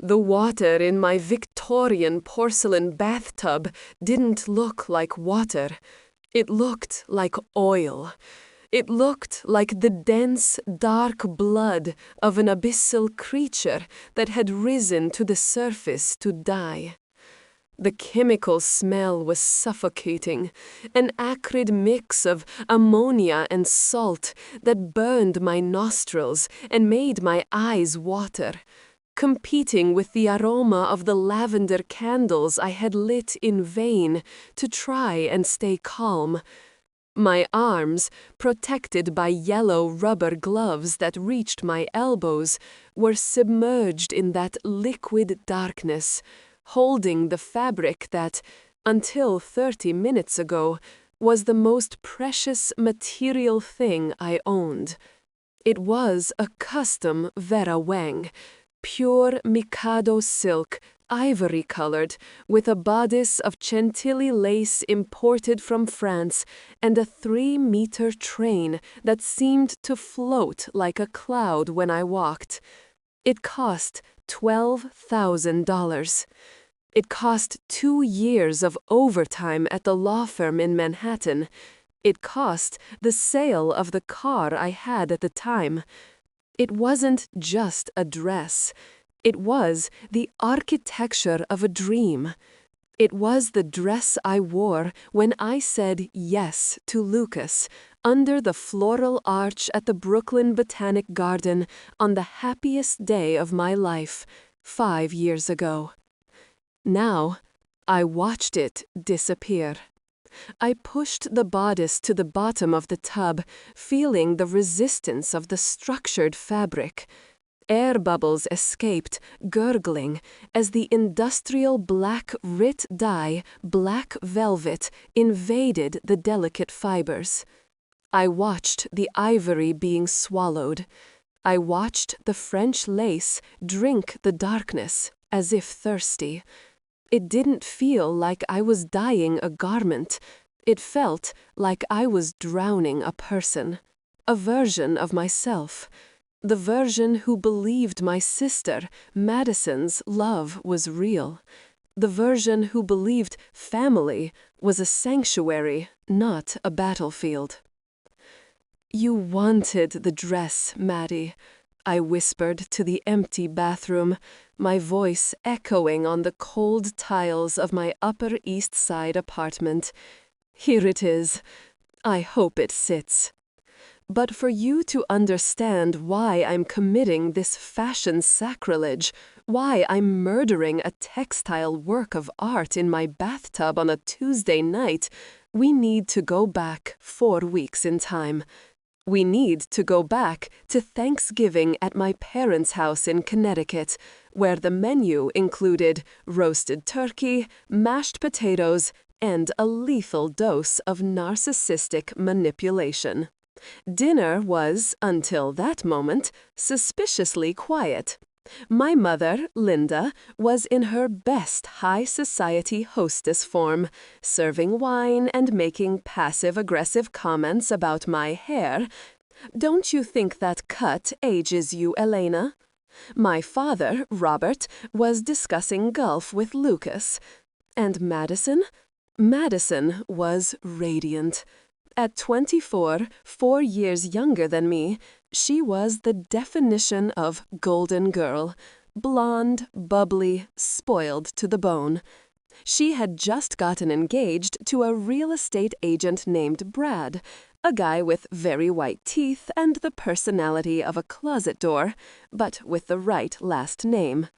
The water in my Victorian porcelain bathtub didn't look like water. It looked like oil. It looked like the dense, dark blood of an abyssal creature that had risen to the surface to die. The chemical smell was suffocating, an acrid mix of ammonia and salt that burned my nostrils and made my eyes water, competing with the aroma of the lavender candles I had lit in vain to try and stay calm. My arms, protected by yellow rubber gloves that reached my elbows, were submerged in that liquid darkness, holding the fabric that, until 30 minutes ago, was the most precious material thing I owned. It was a custom Vera Wang, pure Mikado silk, ivory-colored, with a bodice of Chantilly lace imported from France and a 3-meter train that seemed to float like a cloud when I walked. It cost $12,000. It cost 2 years of overtime at the law firm in Manhattan. It cost the sale of the car I had at the time. It wasn't just a dress. It was the architecture of a dream. It was the dress I wore when I said yes to Lucas under the floral arch at the Brooklyn Botanic Garden on the happiest day of my life, 5 years ago. Now, I watched it disappear. I pushed the bodice to the bottom of the tub, feeling the resistance of the structured fabric. Air bubbles escaped, gurgling, as the industrial black Rit dye, black velvet, invaded the delicate fibers. I watched the ivory being swallowed. I watched the French lace drink the darkness, as if thirsty. It didn't feel like I was dyeing a garment. It felt like I was drowning a person, a version of myself, the version who believed my sister, Madison's, love was real, the version who believed family was a sanctuary, not a battlefield. "You wanted the dress, Maddie," I whispered to the empty bathroom, my voice echoing on the cold tiles of my Upper East Side apartment. "Here it is. I hope it sits. But for you to understand why I'm committing this fashion sacrilege, why I'm murdering a textile work of art in my bathtub on a Tuesday night, we need to go back 4 weeks in time. We need to go back to Thanksgiving at my parents' house in Connecticut, where the menu included roasted turkey, mashed potatoes, and a lethal dose of narcissistic manipulation. Dinner was, until that moment, suspiciously quiet. My mother, Linda, was in her best high society hostess form, serving wine and making passive-aggressive comments about my hair. "Don't you think that cut ages you, Elena?" My father, Robert, was discussing golf with Lucas. And Madison? Madison was radiant. At 24, 4 years younger than me, she was the definition of golden girl, blonde, bubbly, spoiled to the bone. She had just gotten engaged to a real estate agent named Brad, a guy with very white teeth and the personality of a closet door, but with the right last name.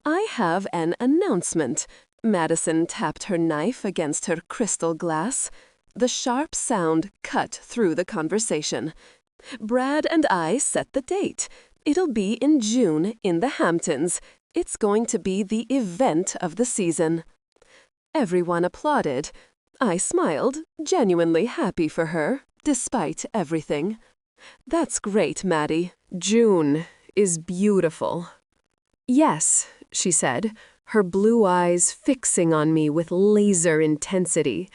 "I have an announcement." Madison tapped her knife against her crystal glass. The sharp sound cut through the conversation. "Brad and I set the date. It'll be in June in the Hamptons. It's going to be the event of the season." Everyone applauded. I smiled, genuinely happy for her, despite everything. "That's great, Maddie. June is beautiful." "Yes," she said, her blue eyes fixing on me with laser intensity.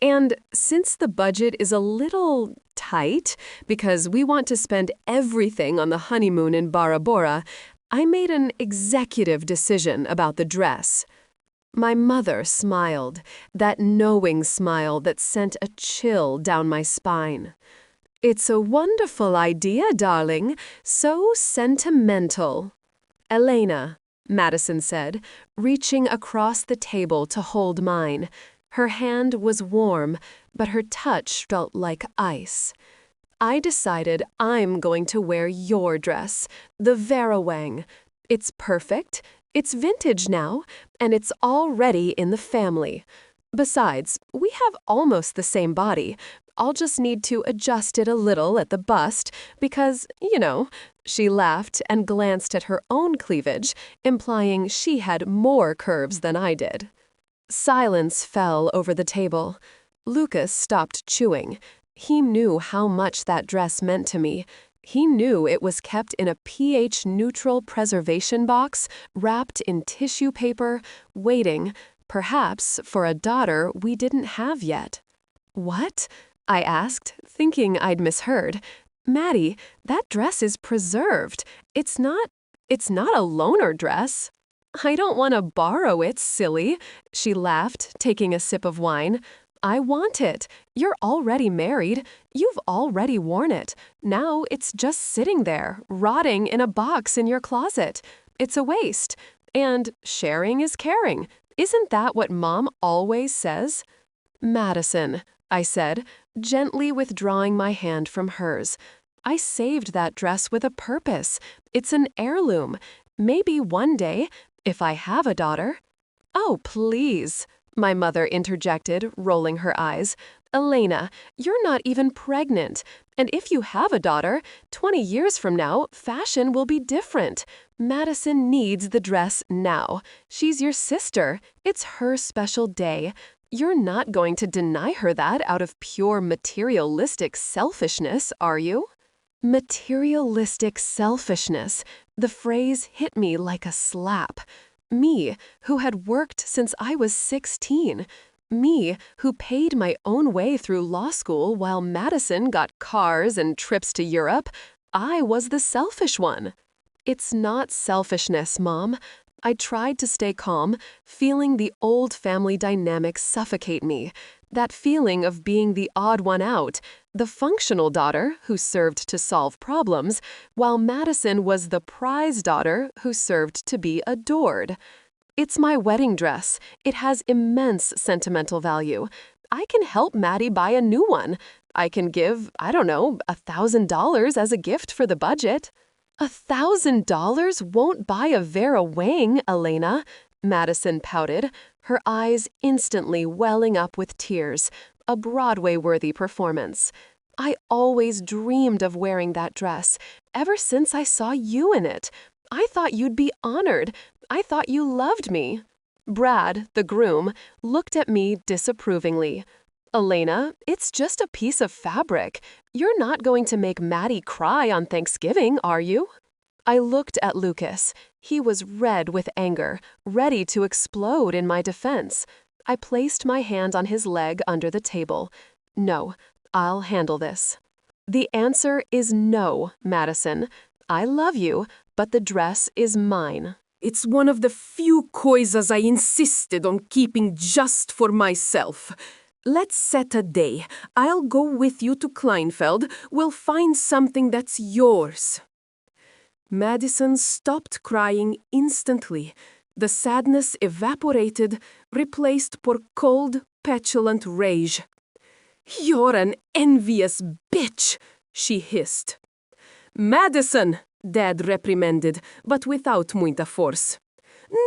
"And since the budget is a little tight, because we want to spend everything on the honeymoon in Bora Bora, I made an executive decision about the dress. My mother smiled, that knowing smile that sent a chill down my spine. It's a wonderful idea, darling, so sentimental. Elena, Madison said, reaching across the table to hold mine. Her hand was warm, but her touch felt like ice. I decided I'm going to wear your dress, the Vera Wang. It's perfect, it's vintage now, and it's already in the family. Besides, we have almost the same body. I'll just need to adjust it a little at the bust because, she laughed and glanced at her own cleavage, implying she had more curves than I did. Silence fell over the table. Lucas stopped chewing. He knew how much that dress meant to me. He knew it was kept in a pH-neutral preservation box, wrapped in tissue paper, waiting, perhaps, for a daughter we didn't have yet. What? I asked, thinking I'd misheard. Maddie, that dress is preserved. It's not a loaner dress. I don't want to borrow it, silly, she laughed, taking a sip of wine. I want it. You're already married. You've already worn it. Now it's just sitting there, rotting in a box in your closet. It's a waste. And sharing is caring. Isn't that what Mom always says? Madison, I said, gently withdrawing my hand from hers. I saved that dress with a purpose. It's an heirloom. Maybe one day, if I have a daughter. Oh, please, my mother interjected, rolling her eyes. Elena, you're not even pregnant. And if you have a daughter, 20 years from now, fashion will be different. Madison needs the dress now. She's your sister. It's her special day. You're not going to deny her that out of pure materialistic selfishness, are you? Materialistic selfishness. The phrase hit me like a slap. Me, who had worked since I was 16. Me, who paid my own way through law school while Madison got cars and trips to Europe. I was the selfish one. It's not selfishness, Mom. I tried to stay calm, feeling the old family dynamics suffocate me. That feeling of being the odd one out, the functional daughter who served to solve problems, while Madison was the prize daughter who served to be adored. It's my wedding dress. It has immense sentimental value. I can help Maddie buy a new one. I can give, $1,000 as a gift for the budget. $1,000 won't buy a Vera Wang, Elena, Madison pouted, her eyes instantly welling up with tears, a Broadway-worthy performance. I always dreamed of wearing that dress, ever since I saw you in it. I thought you'd be honored. I thought you loved me. Brad, the groom, looked at me disapprovingly. Elena, it's just a piece of fabric. You're not going to make Maddie cry on Thanksgiving, are you? I looked at Lucas. He was red with anger, ready to explode in my defense. I placed my hand on his leg under the table. No, I'll handle this. The answer is no, Madison. I love you, but the dress is mine. It's one of the few coisas I insisted on keeping just for myself. Let's set a day. I'll go with you to Kleinfeld. We'll find something that's yours. Madison stopped crying instantly. The sadness evaporated, replaced for cold, petulant rage. You're an envious bitch, she hissed. Madison, Dad reprimanded, but without muita force.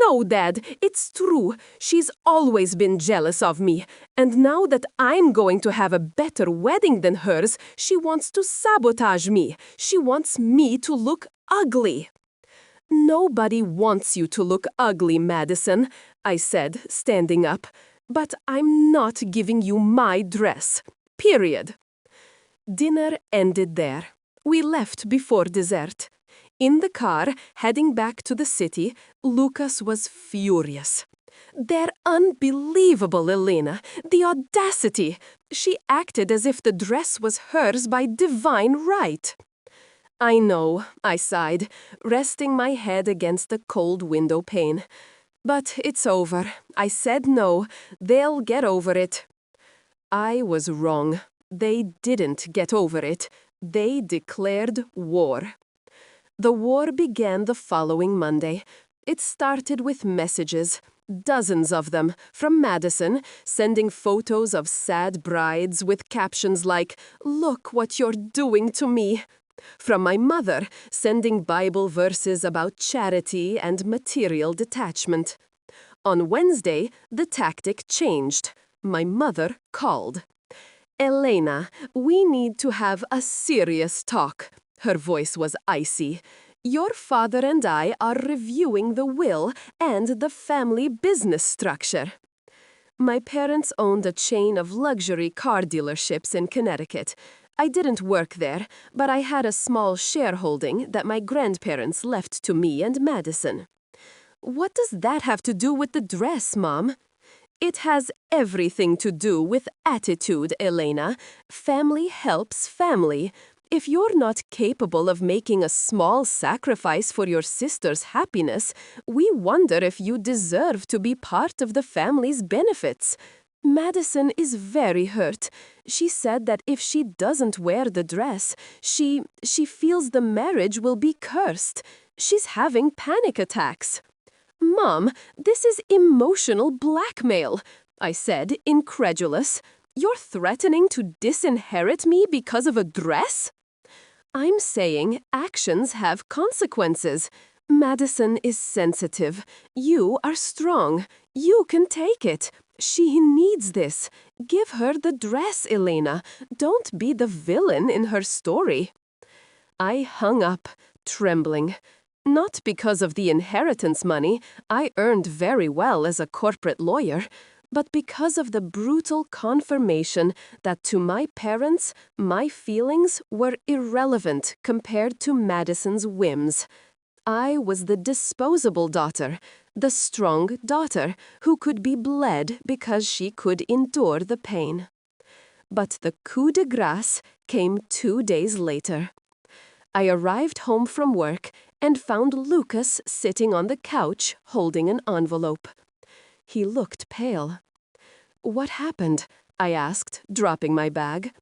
No, Dad, it's true. She's always been jealous of me. And now that I'm going to have a better wedding than hers, she wants to sabotage me. She wants me to look ugly. Nobody wants you to look ugly, Madison, I said, standing up. But I'm not giving you my dress. Period. Dinner ended there. We left before dessert. In the car, heading back to the city, Lucas was furious. They're unbelievable, Elena. The audacity. She acted as if the dress was hers by divine right. I know, I sighed, resting my head against the cold window pane. But it's over. I said no. They'll get over it. I was wrong. They didn't get over it. They declared war. The war began the following Monday. It started with messages, dozens of them, from Madison, sending photos of sad brides with captions like, "Look what you're doing to me." From my mother, sending Bible verses about charity and material detachment. On Wednesday, the tactic changed. My mother called. "Elena, we need to have a serious talk." Her voice was icy. "Your father and I are reviewing the will and the family business structure." My parents owned a chain of luxury car dealerships in Connecticut. I didn't work there, but I had a small shareholding that my grandparents left to me and Madison. "What does that have to do with the dress, Mom?" "It has everything to do with attitude, Elena. Family helps family. If you're not capable of making a small sacrifice for your sister's happiness, we wonder if you deserve to be part of the family's benefits." Madison is very hurt. She said that if she doesn't wear the dress, she feels the marriage will be cursed. She's having panic attacks. "Mom, this is emotional blackmail," I said, incredulous. "You're threatening to disinherit me because of a dress?" "I'm saying actions have consequences. Madison is sensitive. You are strong. You can take it. She needs this. Give her the dress, Elena. Don't be the villain in her story." I hung up, trembling. Not because of the inheritance money, I earned very well as a corporate lawyer, but because of the brutal confirmation that to my parents, my feelings were irrelevant compared to Madison's whims. I was the disposable daughter, the strong daughter who could be bled because she could endure the pain. But the coup de grace came 2 days later. I arrived home from work and found Lucas sitting on the couch holding an envelope. He looked pale. "What happened?" I asked, dropping my bag.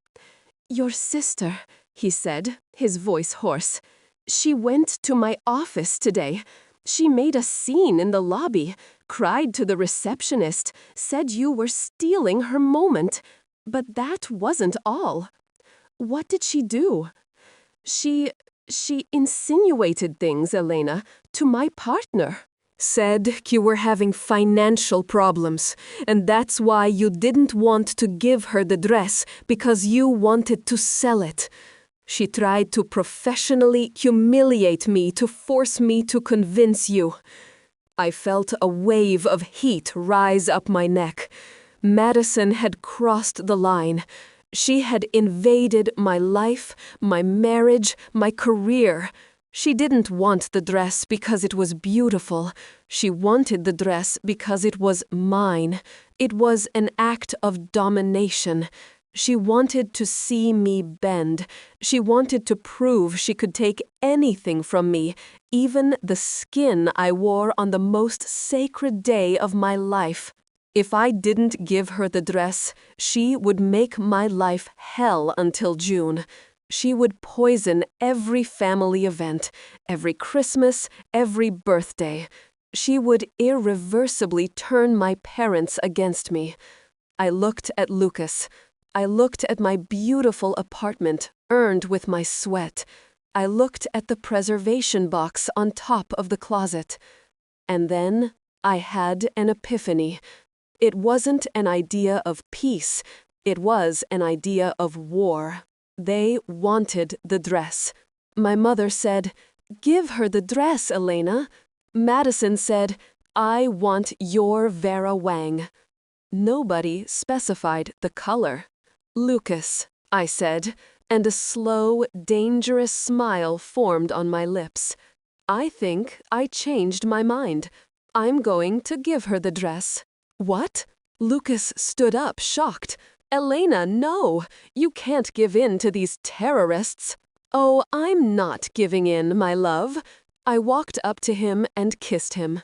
"Your sister," he said, his voice hoarse. "She went to my office today. She made a scene in the lobby, cried to the receptionist, said you were stealing her moment. But that wasn't all." "What did she do?" She insinuated things, Elena, to my partner. Said you were having financial problems, and that's why you didn't want to give her the dress because you wanted to sell it. She tried to professionally humiliate me to force me to convince you. I felt a wave of heat rise up my neck. Madison had crossed the line. She had invaded my life, my marriage, my career. She didn't want the dress because it was beautiful. She wanted the dress because it was mine. It was an act of domination. She wanted to see me bend. She wanted to prove she could take anything from me, even the skin I wore on the most sacred day of my life. If I didn't give her the dress, she would make my life hell until June. She would poison every family event, every Christmas, every birthday. She would irreversibly turn my parents against me. I looked at Lucas. I looked at my beautiful apartment, earned with my sweat. I looked at the preservation box on top of the closet. And then I had an epiphany. It wasn't an idea of peace. It was an idea of war. They wanted the dress. My mother said, "Give her the dress, Elena." Madison said, "I want your Vera Wang." Nobody specified the color. "Lucas," I said, and a slow, dangerous smile formed on my lips. "I think I changed my mind. I'm going to give her the dress." "What?" Lucas stood up, shocked. "Elena, no! You can't give in to these terrorists." Oh, I'm not giving in, my love. I walked up to him and kissed him.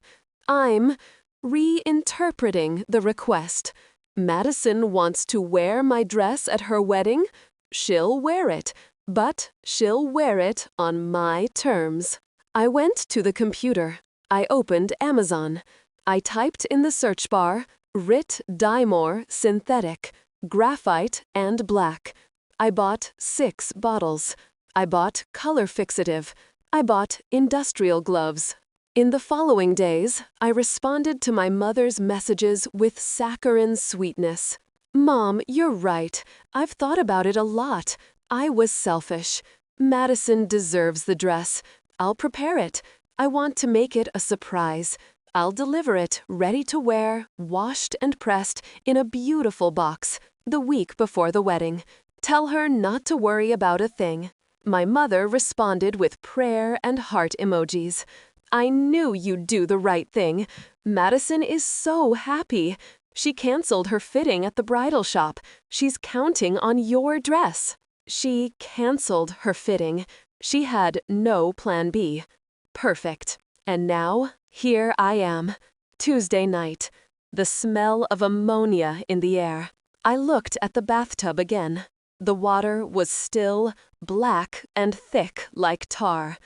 I'm reinterpreting the request. Madison wants to wear my dress at her wedding. She'll wear it, but she'll wear it on my terms. I went to the computer. I opened Amazon. I typed in the search bar, Rit Dymore Synthetic, Graphite and Black. I bought 6 bottles. I bought color fixative. I bought industrial gloves. In the following days, I responded to my mother's messages with saccharine sweetness. Mom, you're right. I've thought about it a lot. I was selfish. Madison deserves the dress. I'll prepare it. I want to make it a surprise. I'll deliver it, ready to wear, washed and pressed, in a beautiful box, the week before the wedding. Tell her not to worry about a thing. My mother responded with prayer and heart emojis. I knew you'd do the right thing. Madison is so happy. She canceled her fitting at the bridal shop. She's counting on your dress. She canceled her fitting. She had no plan B. Perfect. And now, here I am. Tuesday night. The smell of ammonia in the air. I looked at the bathtub again. The water was still, black, and thick like tar.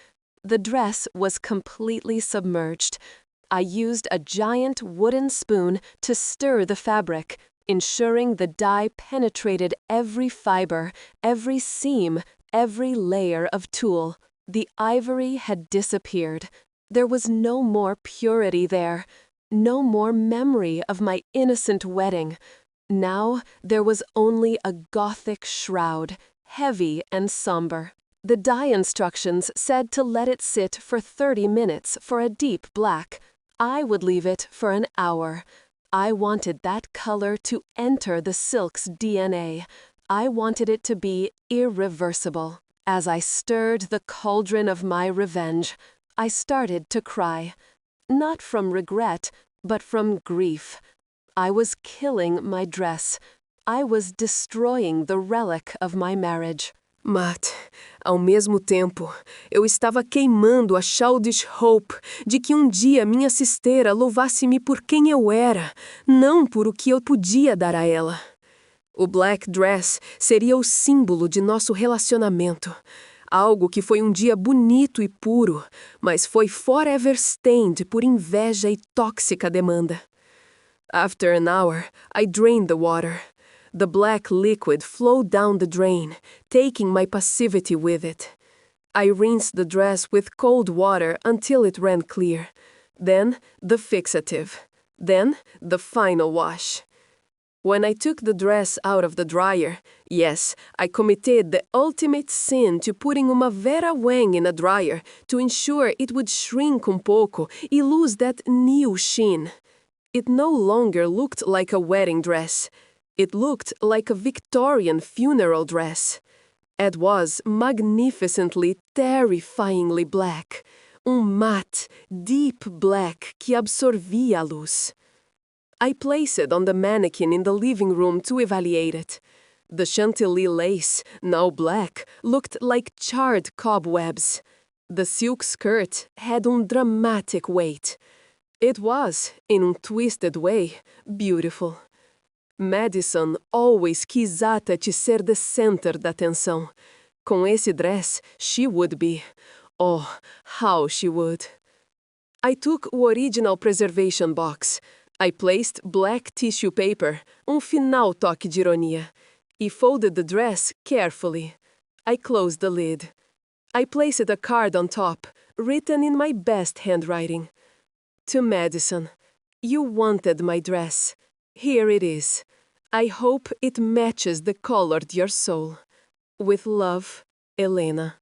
The dress was completely submerged. I used a giant wooden spoon to stir the fabric, ensuring the dye penetrated every fiber, every seam, every layer of tulle. The ivory had disappeared. There was no more purity there, no more memory of my innocent wedding. Now there was only a Gothic shroud, heavy and somber. The dye instructions said to let it sit for 30 minutes for a deep black. I would leave it for an hour. I wanted that color to enter the silk's DNA. I wanted it to be irreversible. As I stirred the cauldron of my revenge, I started to cry. Not from regret, but from grief. I was killing my dress. I was destroying the relic of my marriage. Mas, ao mesmo tempo, eu estava queimando a childish hope de que um dia minha cisteira louvasse-me por quem eu era, não por o que eu podia dar a ela. O black dress seria o símbolo de nosso relacionamento. Algo que foi um dia bonito e puro, mas foi forever stained por inveja e tóxica demanda. After an hour, I drained the water. The black liquid flowed down the drain, taking my passivity with it. I rinsed the dress with cold water until it ran clear. Then the fixative. Then the final wash. When I took the dress out of the dryer, yes, I committed the ultimate sin to putting uma Vera Wang in a dryer to ensure it would shrink um pouco e lose that new sheen. It no longer looked like a wedding dress. It looked like a Victorian funeral dress. It was magnificently, terrifyingly black. Matte, deep black que absorvia a luz. I placed it on the mannequin in the living room to evaluate it. The chantilly lace, now black, looked like charred cobwebs. The silk skirt had dramatic weight. It was, in twisted way, beautiful. Madison always quis Ata ser the center da atenção. Com esse dress, she would be. Oh, how she would. I took the original preservation box. I placed black tissue paper, final toque de ironia, e folded the dress carefully. I closed the lid. I placed a card on top, written in my best handwriting. To Madison, you wanted my dress. Here it is. I hope it matches the color of your soul. With love, Elena.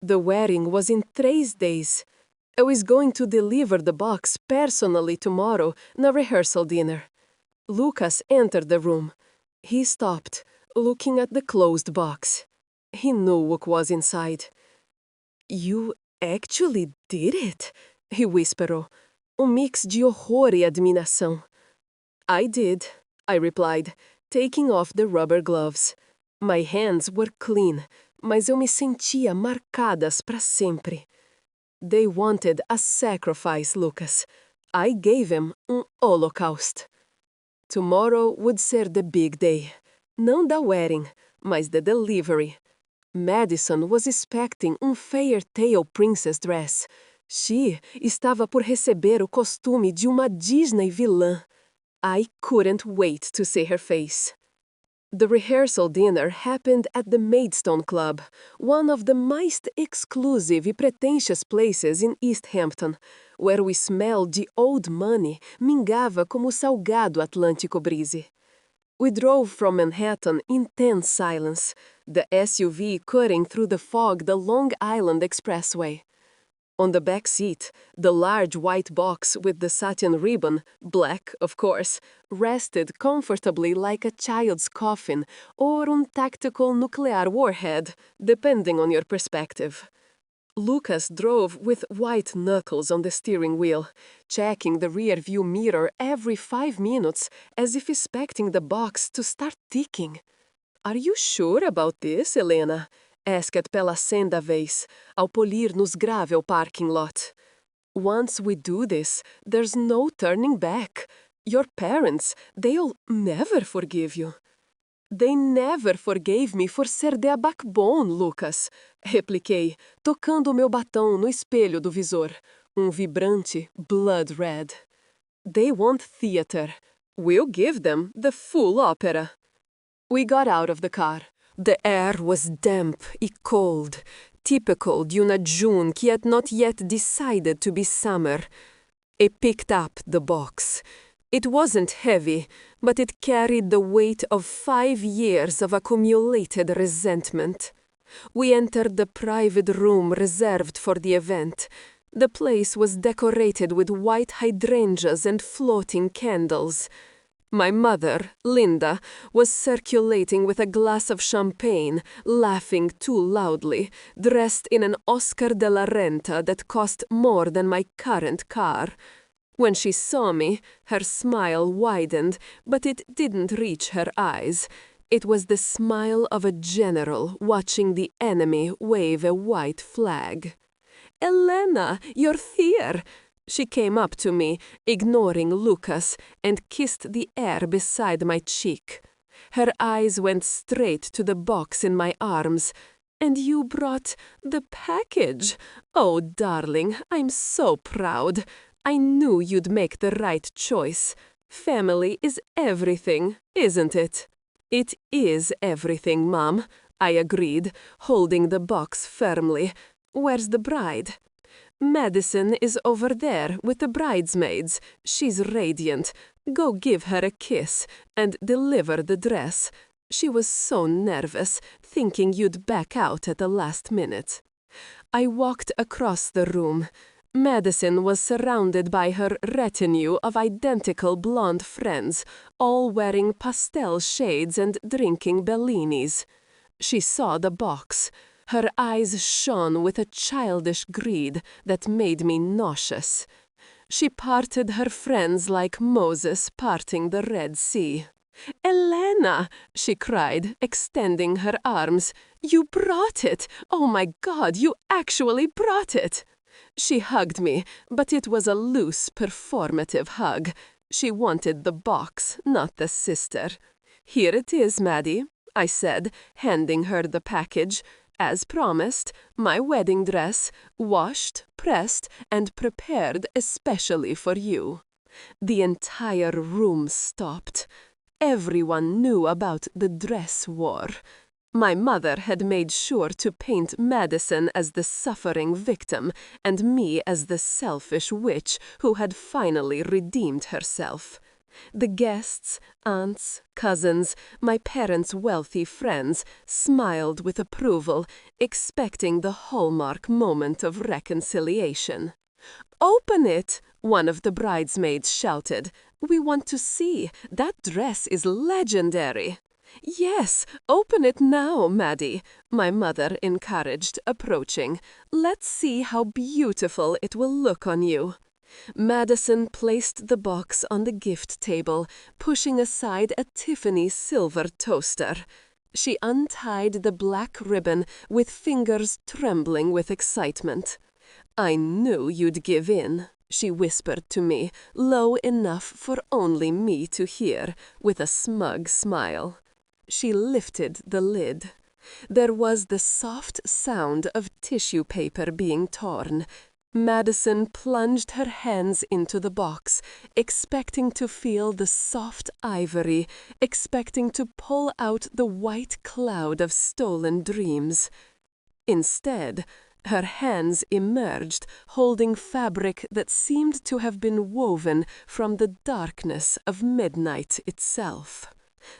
The wedding was in 3 days. I was going to deliver the box personally tomorrow na rehearsal dinner. Lucas entered the room. He stopped, looking at the closed box. He knew what was inside. You actually did it? He whispered, mix de horror e admiração. I did, I replied, taking off the rubber gloves. My hands were clean, mas eu me sentia marcadas para sempre. They wanted a sacrifice, Lucas. I gave him holocaust. Tomorrow would ser the big day. Não da wedding, mas the delivery. Madison was expecting fairy tale princess dress. She estava por receber o costume de uma Disney vilã. I couldn't wait to see her face. The rehearsal dinner happened at the Maidstone Club, one of the most exclusive e pretentious places in East Hampton, where we smelled the old money mingava como salgado Atlântico brise. We drove from Manhattan in tense silence, the SUV cutting through the fog the Long Island Expressway. On the back seat, the large white box with the satin ribbon, black, of course, rested comfortably like a child's coffin or tactical nuclear warhead, depending on your perspective. Lucas drove with white knuckles on the steering wheel, checking the rear-view mirror every 5 minutes as if expecting the box to start ticking. "Are you sure about this, Helena?" asked pela senda vez, ao polir nos gravel parking lot. "Once we do this, there's no turning back. Your parents, they'll never forgive you." "They never forgave me for ser their backbone, Lucas," repliquei, tocando meu batom no espelho do visor, vibrante blood red. "They want theater. We'll give them the full opera." We got out of the car. The air was damp e cold, typical de uma June que had not yet decided to be summer. I picked up the box. It wasn't heavy, but it carried the weight of 5 years of accumulated resentment. We entered the private room reserved for the event. The place was decorated with white hydrangeas and floating candles. My mother, Linda, was circulating with a glass of champagne, laughing too loudly, dressed in an Oscar de la Renta that cost more than my current car. When she saw me, her smile widened, but it didn't reach her eyes. It was the smile of a general watching the enemy wave a white flag. "Elena, you're here!" She came up to me, ignoring Lucas, and kissed the air beside my cheek. Her eyes went straight to the box in my arms. "And you brought the package! Oh, darling, I'm so proud. I knew you'd make the right choice. Family is everything, isn't it?" "It is everything, Mom," I agreed, holding the box firmly. "Where's the bride?" "Madison is over there with the bridesmaids. She's radiant. Go give her a kiss and deliver the dress. She was so nervous, thinking you'd back out at the last minute." I walked across the room. Madison was surrounded by her retinue of identical blonde friends, all wearing pastel shades and drinking Bellinis. She saw the box. Her eyes shone with a childish greed that made me nauseous. She parted her friends like Moses parting the Red Sea. "Elena!" she cried, extending her arms. "You brought it! Oh my God, you actually brought it!" She hugged me, but it was a loose, performative hug. She wanted the box, not the sister. "Here it is, Maddie," I said, handing her the package. "As promised, my wedding dress, washed, pressed, and prepared especially for you." The entire room stopped. Everyone knew about the dress war. My mother had made sure to paint Madison as the suffering victim and me as the selfish witch who had finally redeemed herself. The guests, aunts, cousins, my parents' wealthy friends, smiled with approval, expecting the hallmark moment of reconciliation. "Open it!" one of the bridesmaids shouted. "We want to see. That dress is legendary." "Yes, open it now, Maddie," my mother encouraged, approaching. "Let's see how beautiful it will look on you." Madison placed the box on the gift table, pushing aside a Tiffany silver toaster. She untied the black ribbon with fingers trembling with excitement. "I knew you'd give in," she whispered to me, low enough for only me to hear, with a smug smile. She lifted the lid. There was the soft sound of tissue paper being torn. Madison plunged her hands into the box, expecting to feel the soft ivory, expecting to pull out the white cloud of stolen dreams. Instead, her hands emerged, holding fabric that seemed to have been woven from the darkness of midnight itself.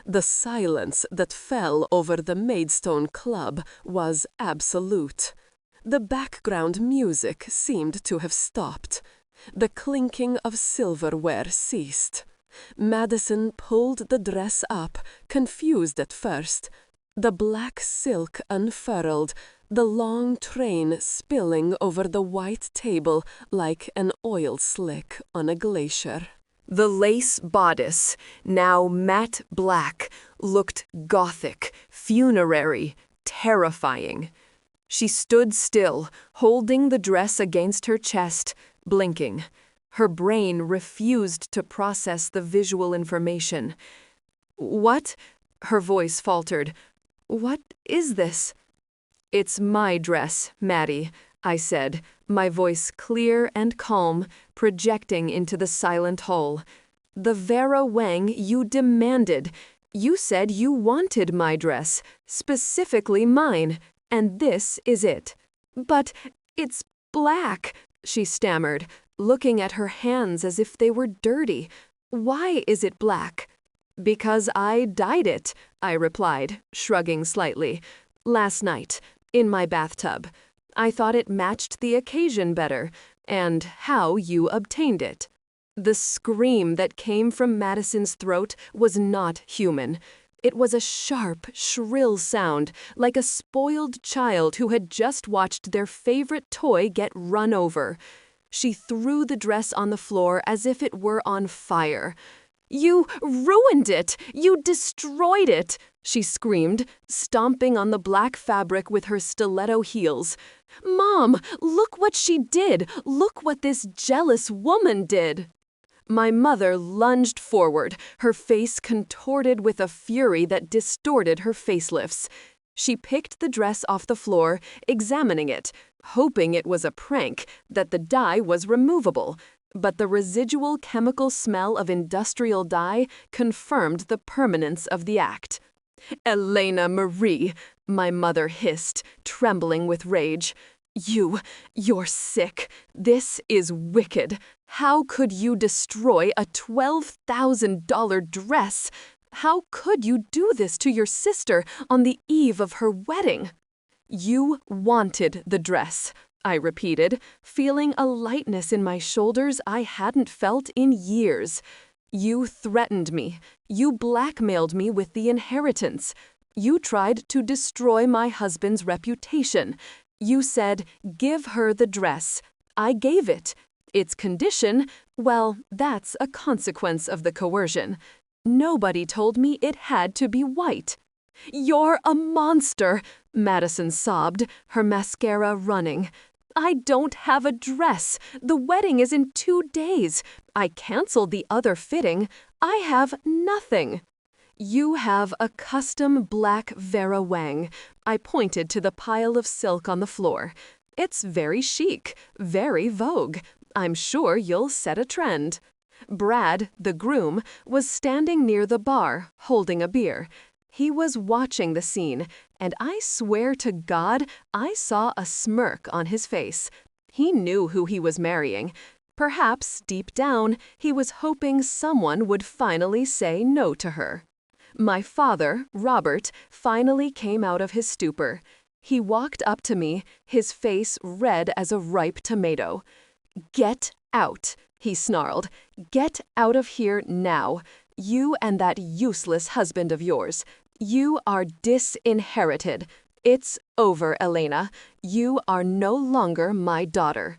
The silence that fell over the Maidstone Club was absolute. The background music seemed to have stopped. The clinking of silverware ceased. Madison pulled the dress up, confused at first. The black silk unfurled, the long train spilling over the white table like an oil slick on a glacier. The lace bodice, now matte black, looked gothic, funerary, terrifying. She stood still, holding the dress against her chest, blinking. Her brain refused to process the visual information. "What?" Her voice faltered. "What is this?" "It's my dress, Maddie," I said, my voice clear and calm, projecting into the silent hall. "The Vera Wang you demanded. You said you wanted my dress, specifically mine, and this is it." "But it's black," she stammered, looking at her hands as if they were dirty. "Why is it black?" "Because I dyed it," I replied, shrugging slightly. "Last night, in my bathtub. I thought it matched the occasion better, and how you obtained it." The scream that came from Madison's throat was not human. It was a sharp, shrill sound, like a spoiled child who had just watched their favorite toy get run over. She threw the dress on the floor as if it were on fire. "You ruined it! You destroyed it!" she screamed, stomping on the black fabric with her stiletto heels. "Mom, look what she did! Look what this jealous woman did!" My mother lunged forward, her face contorted with a fury that distorted her facelifts. She picked the dress off the floor, examining it, hoping it was a prank, that the dye was removable. But the residual chemical smell of industrial dye confirmed the permanence of the act. "Elena Marie," my mother hissed, trembling with rage. You're sick. This is wicked. How could you destroy a $12,000 dress? How could you do this to your sister on the eve of her wedding?" "You wanted the dress," I repeated, feeling a lightness in my shoulders I hadn't felt in years. "You threatened me. You blackmailed me with the inheritance. You tried to destroy my husband's reputation. You said, 'Give her the dress.' I gave it. Its condition, well, that's a consequence of the coercion. Nobody told me it had to be white." "You're a monster," Madison sobbed, her mascara running. "I don't have a dress. The wedding is in 2 days. I canceled the other fitting. I have nothing." "You have a custom black Vera Wang." I pointed to the pile of silk on the floor. "It's very chic, very Vogue. I'm sure you'll set a trend." Brad, the groom, was standing near the bar, holding a beer. He was watching the scene, and I swear to God I saw a smirk on his face. He knew who he was marrying. Perhaps, deep down, he was hoping someone would finally say no to her. My father, Robert, finally came out of his stupor. He walked up to me, his face red as a ripe tomato. "Get out," he snarled. "Get out of here now. You and that useless husband of yours. You are disinherited. It's over, Elena. You are no longer my daughter.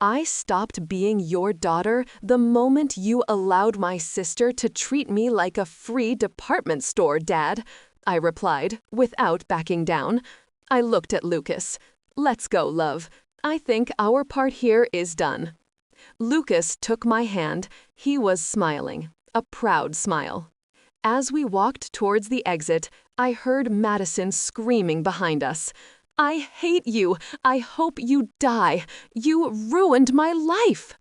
I stopped being your daughter the moment you allowed my sister to treat me like a free department store, Dad. I replied, without backing down. I looked at Lucas. Let's go, love. I think our part here is done. Lucas took my hand. He was smiling, a proud smile. As we walked towards the exit, I heard Madison screaming behind us. I hate you. I hope you die. You ruined my life.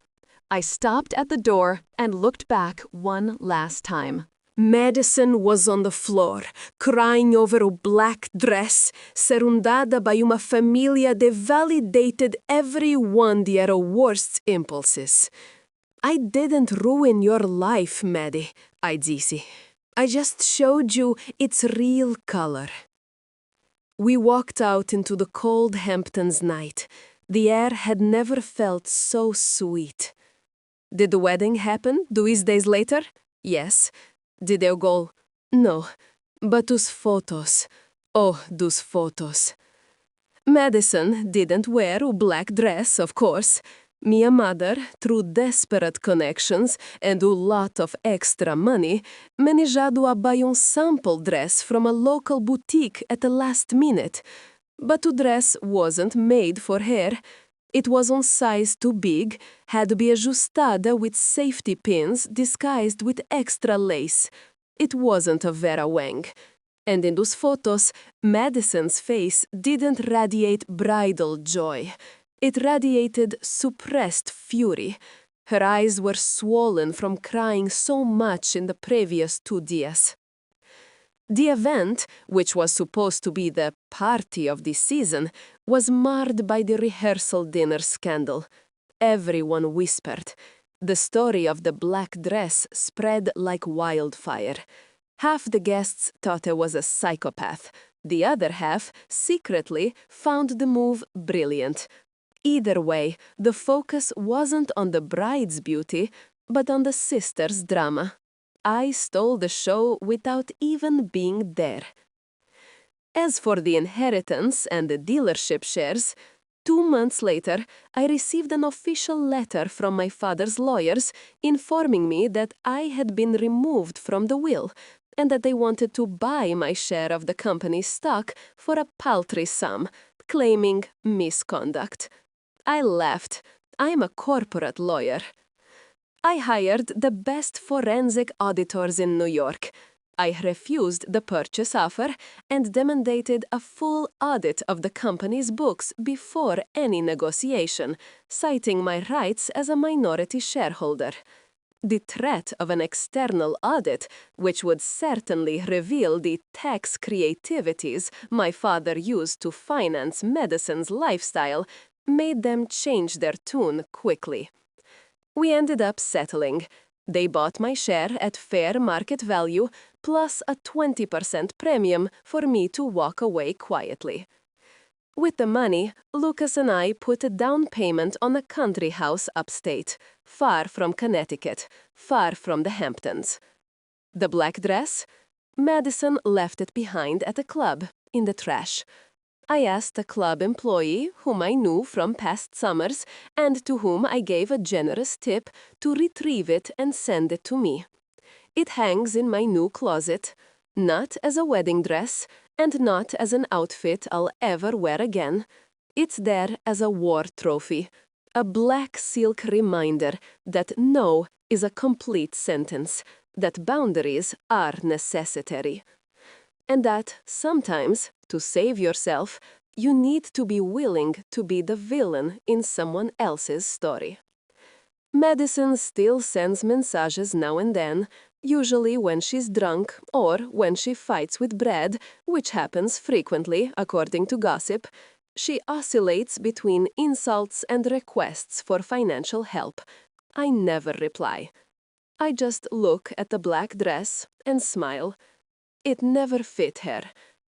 I stopped at the door and looked back one last time. Madison was on the floor, crying over a black dress, surroundada by uma família that validated every one their worst impulses. I didn't ruin your life, Maddie, I disse. I just showed you its real color. We walked out into the cold Hamptons night. The air had never felt so sweet. Did the wedding happen 2 days later? Yes. Did eu go? No. But those photos. Oh, those photos. Madison didn't wear a black dress, of course. Mia mother, through desperate connections and a lot of extra money, manejado a buy um sample dress from a local boutique at the last minute. But the dress wasn't made for her. It was on size too big, had to be ajustada with safety pins disguised with extra lace. It wasn't a Vera Wang. And in those photos, Madison's face didn't radiate bridal joy. It radiated suppressed fury. Her eyes were swollen from crying so much in the previous 2 days. The event, which was supposed to be the party of the season, was marred by the rehearsal dinner scandal. Everyone whispered. The story of the black dress spread like wildfire. Half the guests thought I was a psychopath. The other half, secretly, found the move brilliant. Either way, the focus wasn't on the bride's beauty, but on the sisters' drama. I stole the show without even being there. As for the inheritance and the dealership shares, 2 months later, I received an official letter from my father's lawyers informing me that I had been removed from the will and that they wanted to buy my share of the company's stock for a paltry sum, claiming misconduct. I laughed. I'm a corporate lawyer. I hired the best forensic auditors in New York. I refused the purchase offer and demanded a full audit of the company's books before any negotiation, citing my rights as a minority shareholder. The threat of an external audit, which would certainly reveal the tax creativities my father used to finance Madison's lifestyle, made them change their tune quickly. We ended up settling. They bought my share at fair market value, plus a 20% premium for me to walk away quietly. With the money, Lucas and I put a down payment on a country house upstate, far from Connecticut, far from the Hamptons. The black dress? Madison left it behind at a club, in the trash. I asked a club employee, whom I knew from past summers, and to whom I gave a generous tip, to retrieve it and send it to me. It hangs in my new closet, not as a wedding dress, and not as an outfit I'll ever wear again. It's there as a war trophy, a black silk reminder that no is a complete sentence, that boundaries are necessary. And that, sometimes, to save yourself, you need to be willing to be the villain in someone else's story. Madison still sends mensages now and then, usually when she's drunk or when she fights with Brad, which happens frequently, according to gossip. She oscillates between insults and requests for financial help. I never reply. I just look at the black dress and smile. It never fit her,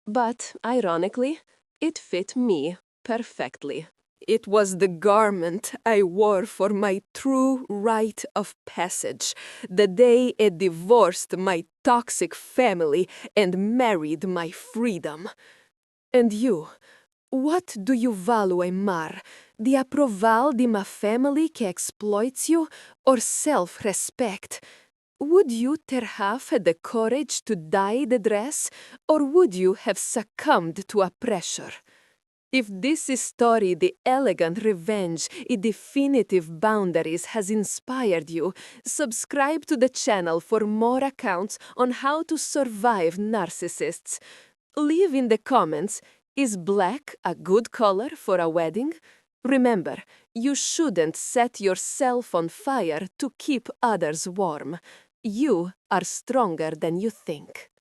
but, ironically, it fit me perfectly. It was the garment I wore for my true rite of passage, the day I divorced my toxic family and married my freedom. And you, what do you value more, the approval de ma family que exploits you, or self-respect? Would you perhaps had the courage to dye the dress, or would you have succumbed to a pressure? If this is story the elegant revenge in definitive boundaries has inspired you, subscribe to the channel for more accounts on how to survive narcissists. Leave in the comments, is black a good color for a wedding? Remember, you shouldn't set yourself on fire to keep others warm. You are stronger than you think.